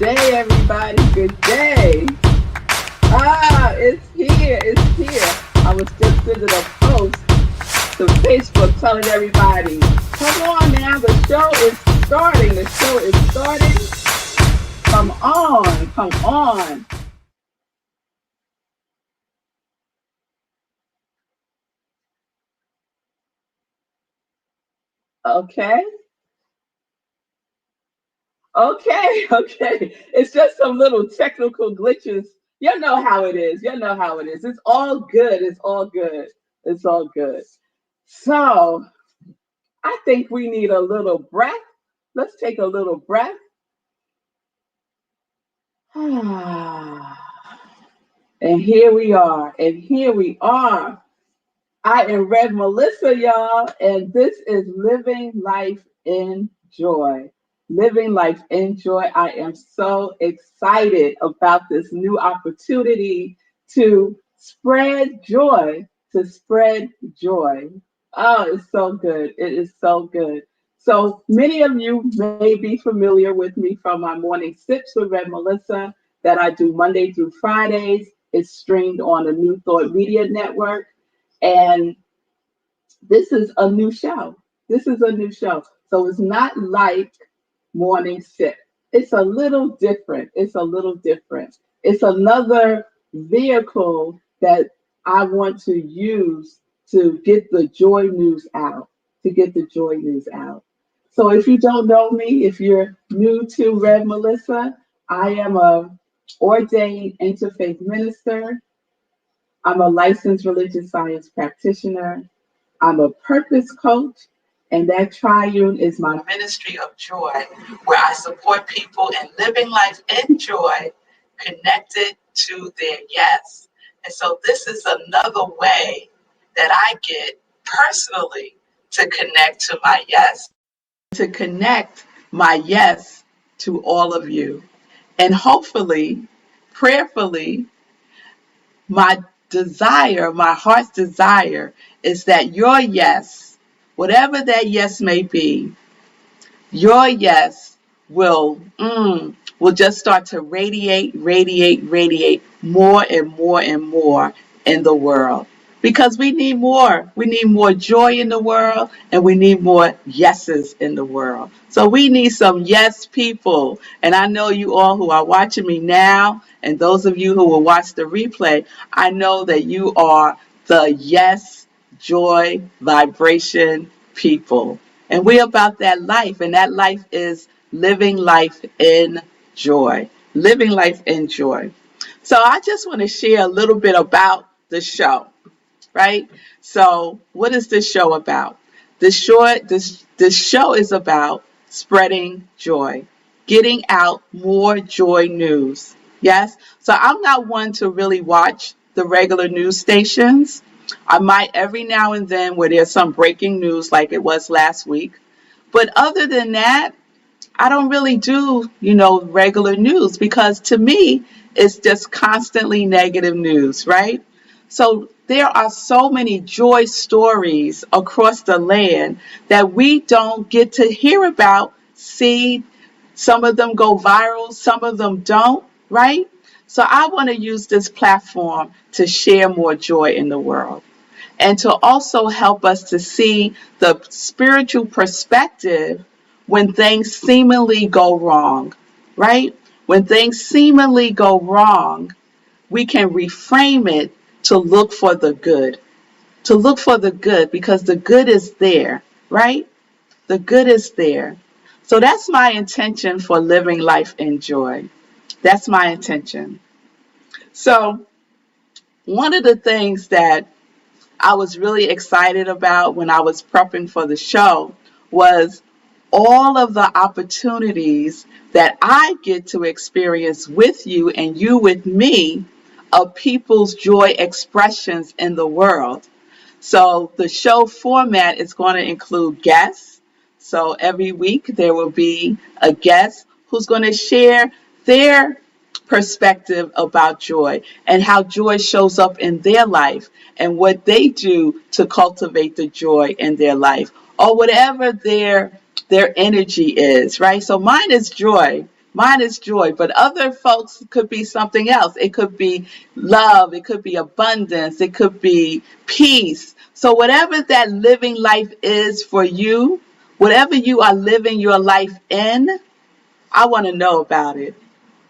day, everybody. Good day. It's here. It's here. I was just sending a post to Facebook telling everybody, come on now, the show is starting. The show is starting. Come on. Come on. Okay. Okay. Okay. It's just some little technical glitches. You know how it is. You know how it is. It's all good. It's all good. It's all good. So, I think we need a little breath. Let's take a little breath. And here we are. And here we are. I am Rev Melissa, y'all, and this is Living Life in Joy. Living Life in Joy. I am so excited about this new opportunity to spread joy, to spread joy. Oh, it's so good. It is so good. So many of you may be familiar with me from my morning sips with Rev Melissa that I do Monday through Fridays. It's streamed on the New Thought Media Network. And this is a new show. This is a new show. So it's not like morning sip. It's a little different. It's a little different. It's another vehicle that I want to use to get the joy news out, to get the joy news out. So if you don't know me, if you're new to Rev Melissa, I am a ordained interfaith minister. I'm a licensed religious science practitioner. I'm a purpose coach, and that triune is my ministry of joy, where I support people in living life in joy, connected to their yes. And so this is another way that I get personally to connect to my yes, to connect my yes to all of you. And hopefully, prayerfully, my desire, my heart's desire is that your yes, whatever that yes may be, your yes will just start to radiate more and more and more in the world. Because we need more. We need more joy in the world, and we need more yeses in the world. So we need some yes people. And I know you all who are watching me now, and those of you who will watch the replay, I know that you are the yes, joy, vibration people. And we're about that life, and that life is living life in joy. Living life in joy. So I just want to share a little bit about the show, right? So what is this show about? This show is about spreading joy, getting out more joy news. Yes? So I'm not one to really watch the regular news stations. I might every now and then where there's some breaking news like it was last week. But other than that, I don't really do, regular news because to me, it's just constantly negative news, right? So there are so many joy stories across the land that we don't get to hear about, see. Some of them go viral, some of them don't, right? So I want to use this platform to share more joy in the world and to also help us to see the spiritual perspective when things seemingly go wrong, right? When things seemingly go wrong, we can reframe it to look for the good, to look for the good because the good is there, right? The good is there. So that's my intention for living life in joy. That's my intention. So one of the things that I was really excited about when I was prepping for the show was all of the opportunities that I get to experience with you and you with me of people's joy expressions in the world. So the show format is going to include guests. So every week there will be a guest who's going to share their perspective about joy and how joy shows up in their life and what they do to cultivate the joy in their life or whatever their energy is, right? So mine is joy. Mine is joy, but other folks could be something else. It could be love, it could be abundance, it could be peace. So, whatever that living life is for you, whatever you are living your life in, I want to know about it.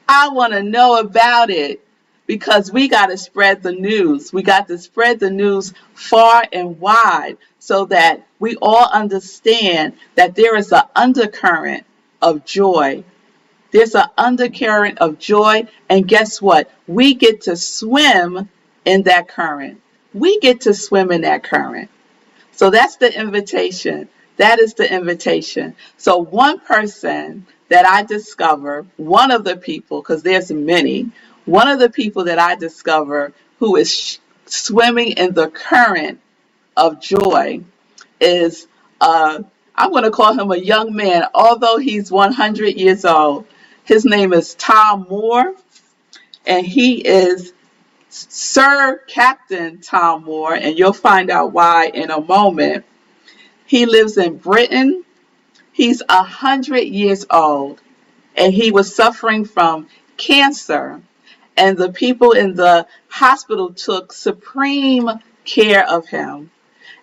I want to know about it because we got to spread the news. We got to spread the news far and wide so that we all understand that there is an undercurrent of joy. There's an undercurrent of joy. And guess what? We get to swim in that current. We get to swim in that current. So that's the invitation. That is the invitation. So one person that I discover, one of the people, because there's many, one of the people that I discover who is swimming in the current of joy is, I'm going to call him a young man, although he's 100 years old. His name is Tom Moore, and he is Sir Captain Tom Moore, and you'll find out why in a moment. He lives in Britain. He's 100 years old, and he was suffering from cancer. And the people in the hospital took supreme care of him.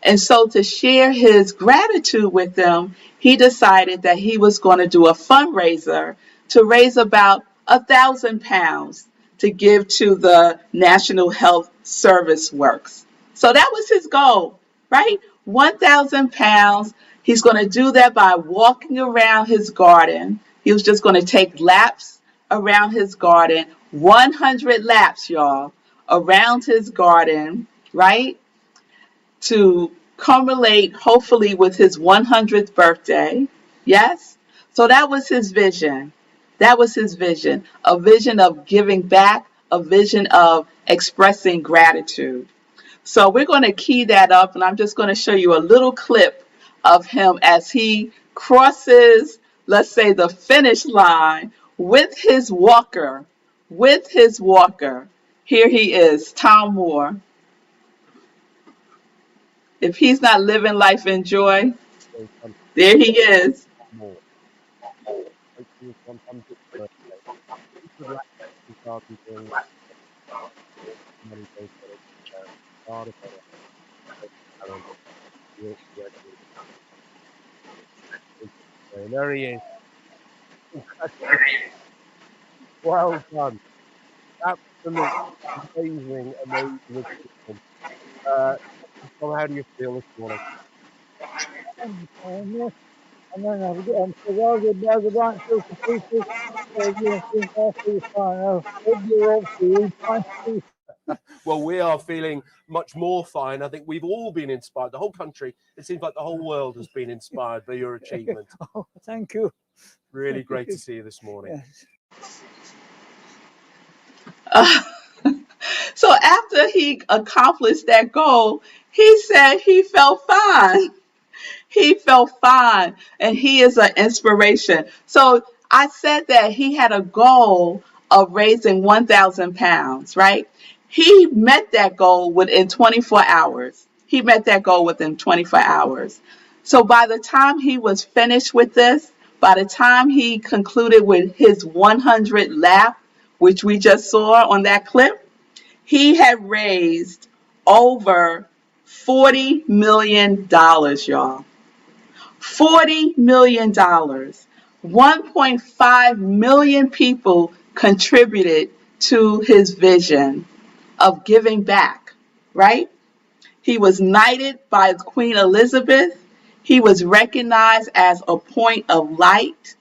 And so, to share his gratitude with them, he decided that he was going to do a fundraiser to raise about £1,000 to give to the National Health Service Works. So that was his goal, right? £1,000. He's going to do that by walking around his garden. He was just going to take laps around his garden, 100 laps, y'all, around his garden, right? To correlate, hopefully, with his 100th birthday. Yes? So that was his vision. That was his vision. A vision of giving back, a vision of expressing gratitude. So we're going to key that up, and I'm just going to show you a little clip of him as he crosses, let's say, the finish line with his walker. With his walker. Here he is, Tom Moore. If he's not living life in joy, there he is. There he is. Well done. Absolutely amazing, amazing achievement. How do you feel this morning? And then I've got so well good by the right to completed. You think after fine. I hope you're all feeling fine too. Well, we are feeling much more fine. I think we've all been inspired. The whole country, it seems like the whole world has been inspired by your achievement. Oh, thank you. Really great to see you this morning. Yes. So after he accomplished that goal, he said he felt fine. He felt fine, and he is an inspiration. So I said that he had a goal of raising £1,000, right? He met that goal within 24 hours. He met that goal within 24 hours. So by the time he was finished with this, by the time he concluded with his 100 lap, which we just saw on that clip, he had raised over $40 million, y'all. $40 million. 1.5 million people contributed to his vision of giving back, right? He was knighted by Queen Elizabeth. He was recognized as a point of light,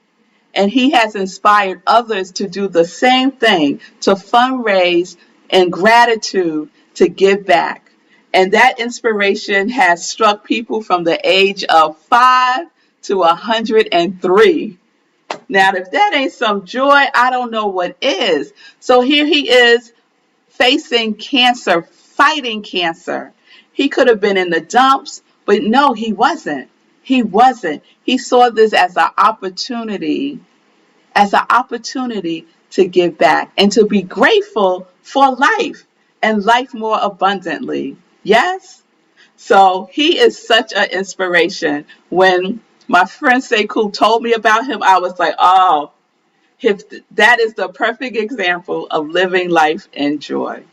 and he has inspired others to do the same thing, to fundraise in gratitude, to give back. And that inspiration has struck people from the age of 5 to 103. Now, if that ain't some joy, I don't know what is. So here he is facing cancer, fighting cancer. He could have been in the dumps, but no, he wasn't. He wasn't. He saw this as an opportunity to give back and to be grateful for life and life more abundantly. Yes? So he is such an inspiration. When my friend Sekou told me about him, I was like, oh, If that is the perfect example of living life in joy.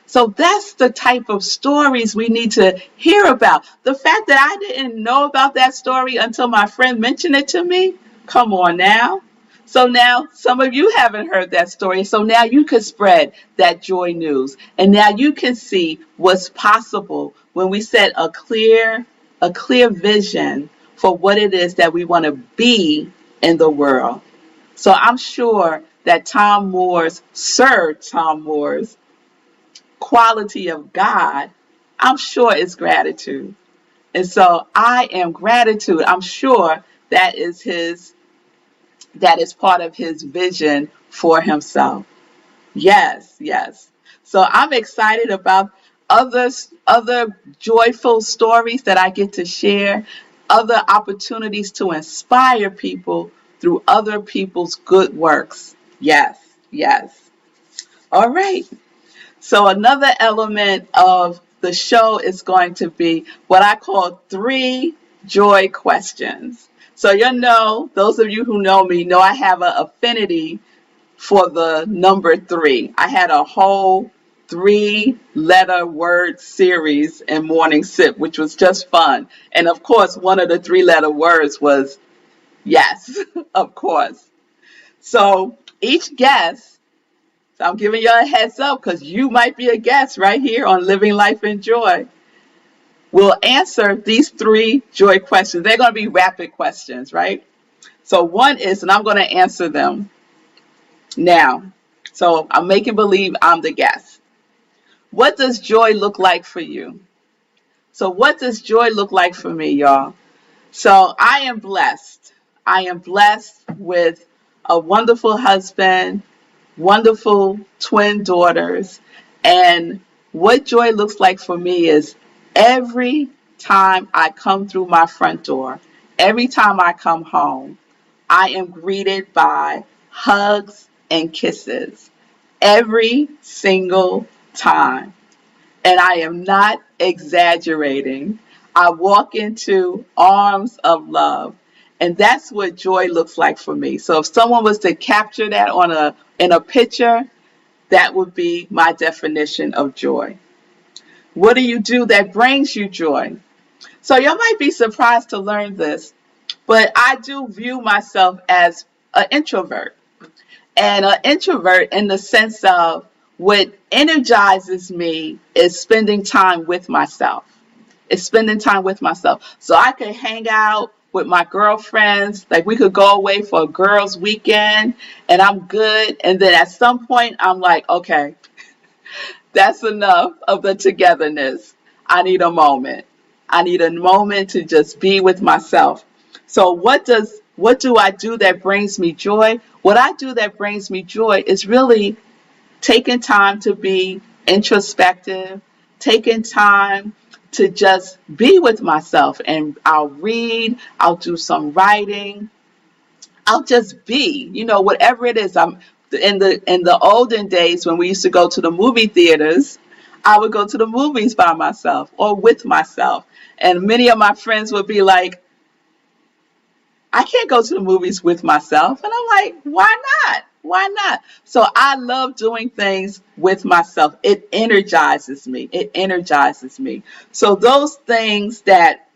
So that's the type of stories we need to hear about. The fact that I didn't know about that story until my friend mentioned it to me, come on now. So now some of you haven't heard that story. So now you can spread that joy news. And now you can see what's possible when we set a clear vision for what it is that we want to be in the world. So I'm sure that Sir Tom Moore's quality of God, I'm sure is gratitude. And so I am gratitude. I'm sure that is part of his vision for himself. Yes, yes. So I'm excited about other joyful stories that I get to share, other opportunities to inspire people through other people's good works. Yes, yes. All right. So another element of the show is going to be what I call 3 joy questions. So those of you who know me know I have an affinity for the number 3. I had a whole 3-letter word series in Morning Sip, which was just fun. And of course, one of the 3-letter words was yes, of course. So each guest, so I'm giving you a heads up because you might be a guest right here on Living Life in Joy. We'll answer these 3 joy questions. They're going to be rapid questions, right? So one is, and I'm going to answer them now. So I'm making believe I'm the guest. What does joy look like for you? So what does joy look like for me, y'all? So I am blessed. I am blessed with a wonderful husband, wonderful twin daughters. And what joy looks like for me is every time I come through my front door, every time I come home, I am greeted by hugs and kisses every single time. And I am not exaggerating. I walk into arms of love. And that's what joy looks like for me. So if someone was to capture that in a picture, that would be my definition of joy. What do you do that brings you joy? So you might be surprised to learn this, but I do view myself as an introvert. And an introvert in the sense of what energizes me is spending time with myself. It's spending time with myself. So I could hang out with my girlfriends. Like we could go away for a girls' weekend and I'm good. And then at some point I'm like, okay, that's enough of the togetherness. I need a moment. I need a moment to just be with myself. So what do I do that brings me joy? What I do that brings me joy is really taking time to be introspective, taking time to just be with myself. And I'll read, I'll do some writing, I'll just be, whatever it is. I'm in the olden days when we used to go to the movie theaters, I would go to the movies by myself or with myself. And many of my friends would be like, I can't go to the movies with myself. And I'm like, why not? Why not? So I love doing things with myself. It energizes me. It energizes me. So those things that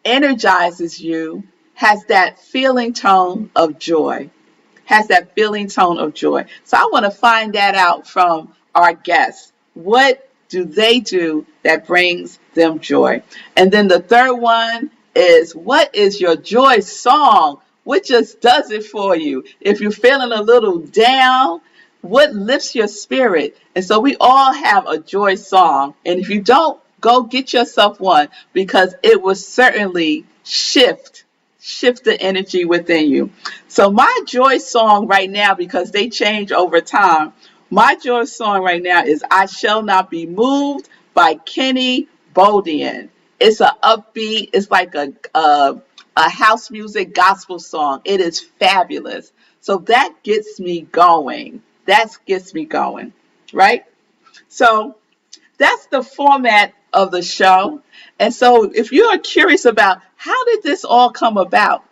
energizes you has that feeling tone of joy. Has that feeling tone of joy. So I want to find that out from our guests. What do they do that brings them joy? And then the third one is, what is your joy song? What just does it for you? If you're feeling a little down, what lifts your spirit? And so we all have a joy song. And if you don't, go get yourself one because it will certainly shift the energy within you. So my joy song right now, because they change over time, my joy song right now is I Shall Not Be Moved by Kenny Boldian. It's an upbeat, it's like a house music gospel song. It is fabulous. So that gets me going. That gets me going, right? So that's the format of the show. And so if you're curious about how did this all come about,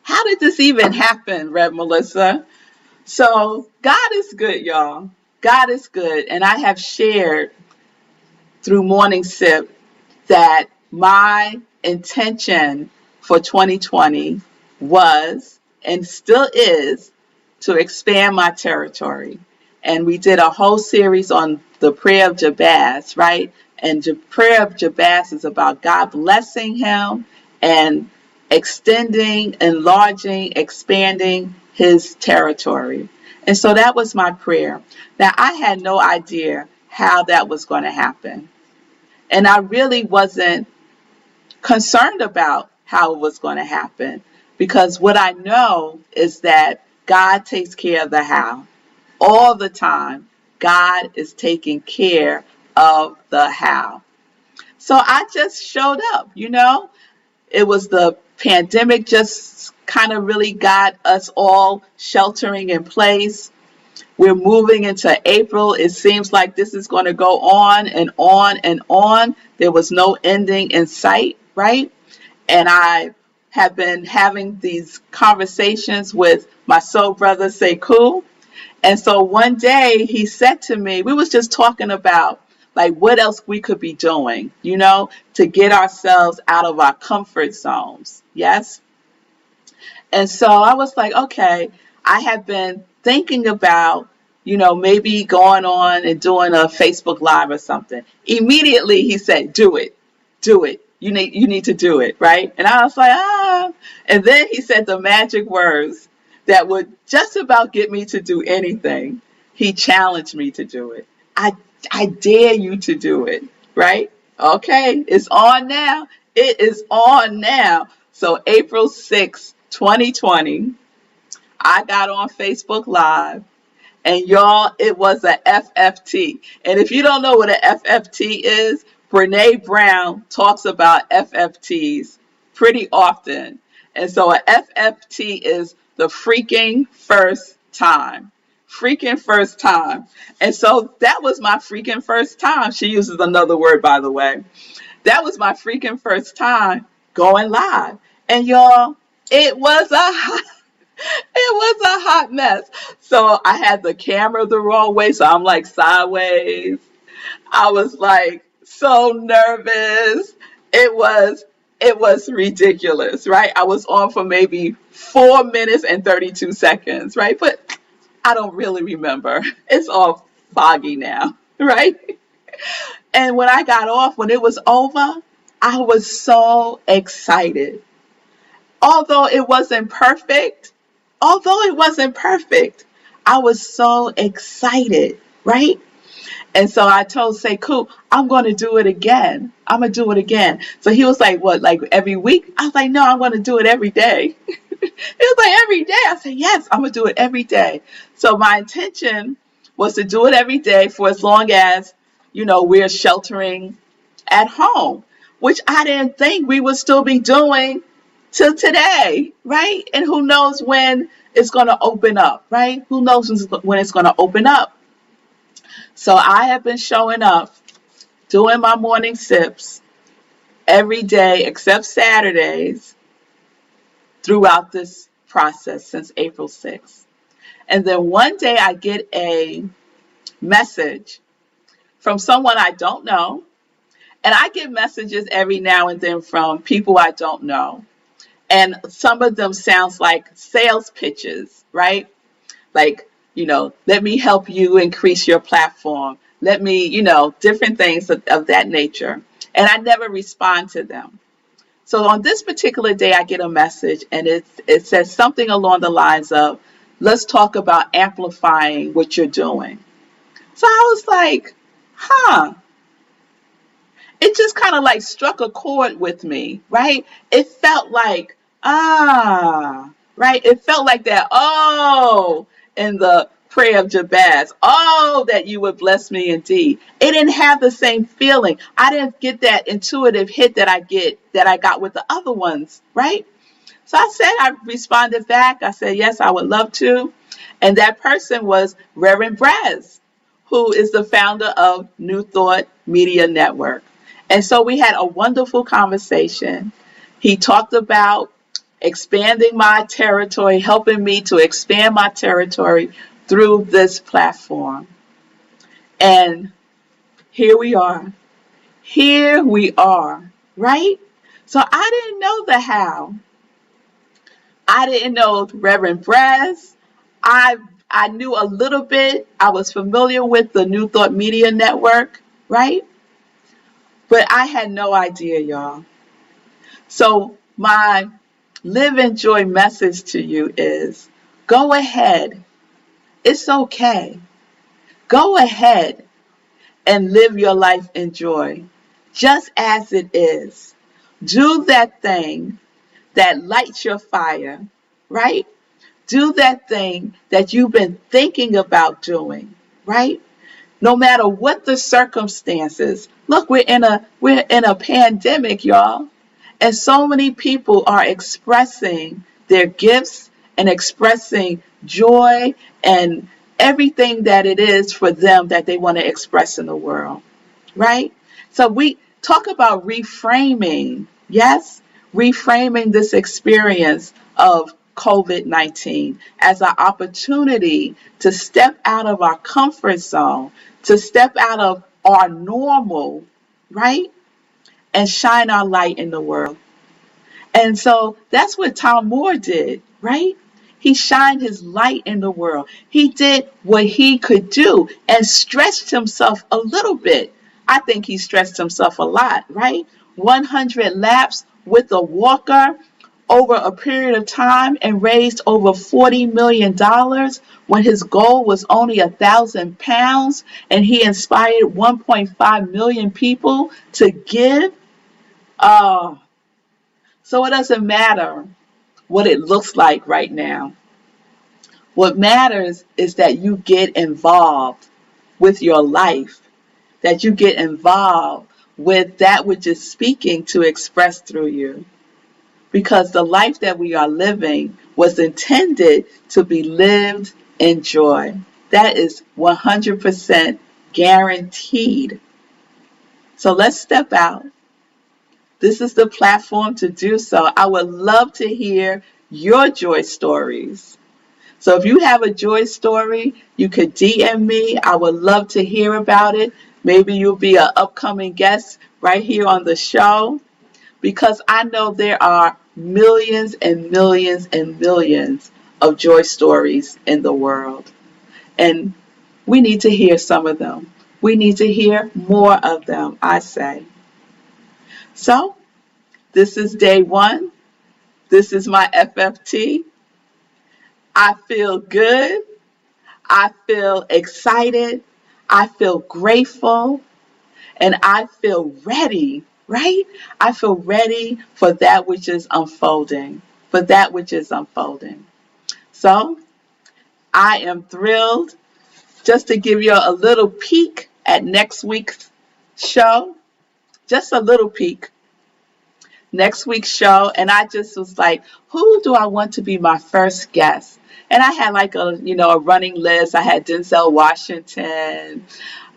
How did this even happen, Rev Melissa? So God is good, y'all. God is good. And I have shared through Morning Sip that my intention for 2020 was and still is to expand my territory. And we did a whole series on the prayer of Jabez, right? And the prayer of Jabez is about God blessing him and extending, enlarging, expanding his territory. And so that was my prayer. Now, I had no idea how that was going to happen. And I really wasn't concerned about how it was going to happen because what I know is that God takes care of the how. All the time, God is taking care of the how. So I just showed up, you know. It was the pandemic just kind of really got us all sheltering in place. We're moving into April. It seems like this is going to go on and on and on. There was no ending in sight, right? And I have been having these conversations with my soul brother, Sekou. And so one day he said to me, we was just talking about like what else we could be doing, you know, to get ourselves out of our comfort zones. Yes. And so I was like, okay, I have been thinking about, you know, maybe going on and doing a Facebook Live or something. Immediately he said, do it, do it. You need to do it, right? And I was like, ah. And then he said the magic words that would just about get me to do anything. He challenged me to do it. I dare you to do it, right? Okay, it's on now. It is on now. So April 6th, 2020, I got on Facebook Live and y'all, it was a FFT. And if you don't know what a FFT is, Brene Brown talks about FFTs pretty often. And so a FFT is the freaking first time. Freaking first time. And so that was my freaking first time. She uses another word, by the way. That was my freaking first time going live. And y'all, it was a hot mess. So I had the camera the wrong way, so I'm like sideways. I was like so nervous. It was ridiculous, right? I was on for maybe 4 minutes and 32 seconds, right? But I don't really remember. It's all foggy now, right? And when I got off, when it was over, I was so excited. Although it wasn't perfect, although it wasn't perfect, I was so excited, right? And so I told Sekou, I'm going to do it again. I'm going to do it again. So he was like, what, like every week? I was like, no, I'm going to do it every day. He was like, every day? I said, yes, I'm going to do it every day. So my intention was to do it every day for as long as, you know, we're sheltering at home, which I didn't think we would still be doing till today, right? And who knows when it's going to open up, right? Who knows when it's going to open up? So I have been showing up, doing my morning sips every day except Saturdays throughout this process since April 6th. And then one day I get a message from someone I don't know. And I get messages every now and then from people I don't know. And some of them sounds like sales pitches, right? Like, you know, let me help you increase your platform. Let me, you know, different things of that nature. And I never respond to them. So on this particular day, I get a message and it says something along the lines of, let's talk about amplifying what you're doing. So I was like, huh. It just kind of like struck a chord with me, right? It felt like, right? It felt like that, oh, in the prayer of Jabez, oh, that you would bless me indeed. It didn't have the same feeling. I didn't get that intuitive hit that I got with the other ones, right? So I responded back. I said, yes, I would love to. And that person was Reverend Brez, who is the founder of New Thought Media Network. And so we had a wonderful conversation. He talked about expanding my territory, helping me to expand my territory through this platform. And here we are. Here we are, right? So I didn't know the how. I didn't know Reverend Brez. I I knew a little bit. I was familiar with the New Thought Media Network, right? But I had no idea, y'all. So my live and joy message to you is go ahead. It's okay. Go ahead and live your life in joy, just as it is. Do that thing that lights your fire, right? Do that thing that you've been thinking about doing, right? No matter what the circumstances. Look, we're in a pandemic, y'all. And so many people are expressing their gifts and expressing joy and everything that it is for them that they want to express in the world, right? So we talk about reframing, yes? Reframing this experience of COVID-19 as an opportunity to step out of our comfort zone, to step out of our normal, right? And shine our light in the world. And so that's what Tom Moore did, right? He shined his light in the world. He did what he could do and stretched himself a little bit. I think he stretched himself a lot, right? 100 laps with a walker over a period of time and raised over $40 million when his goal was only 1,000 pounds, and he inspired 1.5 million people to give. Oh, so it doesn't matter what it looks like right now. What matters is that you get involved with your life, that you get involved with that which is speaking to express through you. Because the life that we are living was intended to be lived in joy. That is 100% guaranteed. So let's step out. This is the platform to do so. I would love to hear your joy stories. So if you have a joy story, you could DM me. I would love to hear about it. Maybe you'll be an upcoming guest right here on the show, because I know there are millions and millions and millions of joy stories in the world. And we need to hear some of them. We need to hear more of them, I say. So this is day one. This is my FFT. I feel good. I feel excited. I feel grateful. And I feel ready, right? I feel ready for that which is unfolding. For that which is unfolding. So I am thrilled just to give you a little peek at next week's show. Just a little peek. Next week's show, and I just was like, who do I want to be my first guest? And I had like a running list. I had Denzel Washington,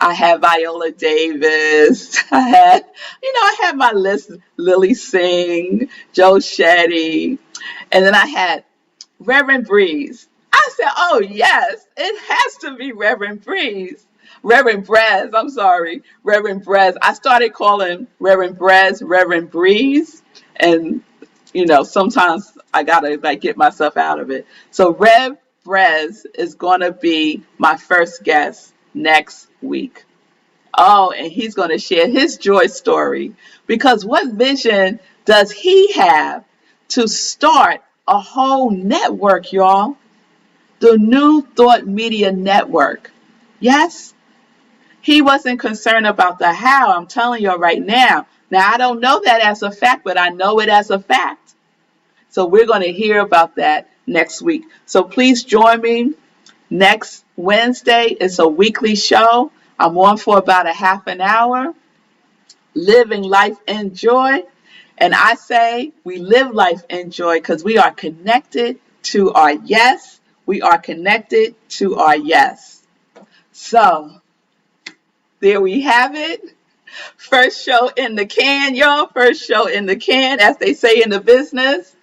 I had Viola Davis, I had my list, Lily Singh, Joe Shetty, and then I had Reverend Breeze. I said, oh yes, it has to be Reverend Breeze. Reverend Brez, I'm sorry, Reverend Brez. I started calling Reverend Brez Reverend Breeze, and sometimes I gotta get myself out of it. So Rev Brez is gonna be my first guest next week. Oh, and he's gonna share his joy story, because what vision does he have to start a whole network, y'all? The New Thought Media Network. Yes? He wasn't concerned about the how. I'm telling you right now. Now, I don't know that as a fact, but I know it as a fact. So we're going to hear about that next week. So please join me next Wednesday. It's a weekly show. I'm on for about a half an hour. Living life in joy. And I say we live life in joy because we are connected to our yes. We are connected to our yes. So there we have it. First show in the can, y'all. First show in the can, as they say in the business.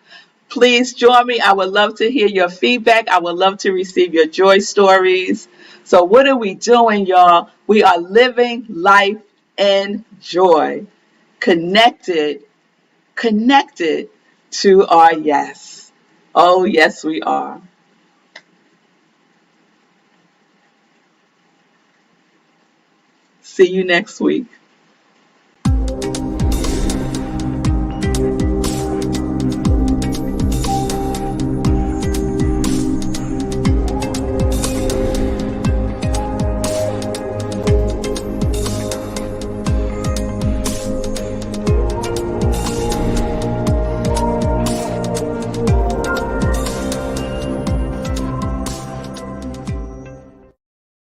Please join me. I would love to hear your feedback. I would love to receive your joy stories. So what are we doing, y'all? We are living life in joy, connected to our yes. Oh, yes, we are. See you next week.